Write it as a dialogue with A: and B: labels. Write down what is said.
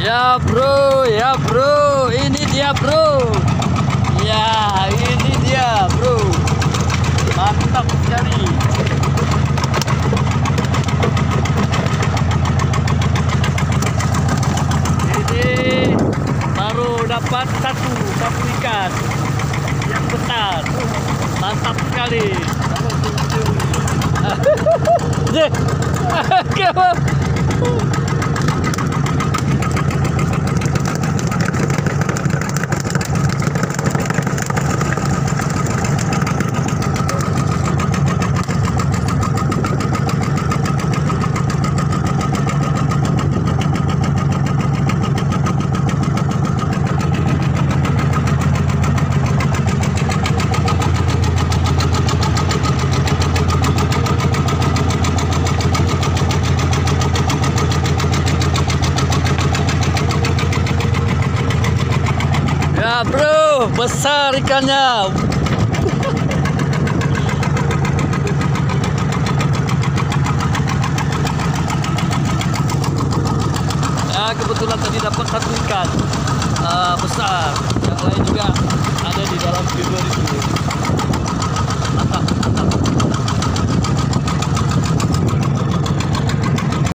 A: Ya bro, ini dia bro. Ya, ini dia bro. Mantap sekali. Ini baru dapat satu ikan yang besar. Mantap sekali. Ya bro, besar ikannya. Ya, kebetulan tadi dapat satu ikan besar. Yang lain juga ada di dalam video itu. Mantap, mantap.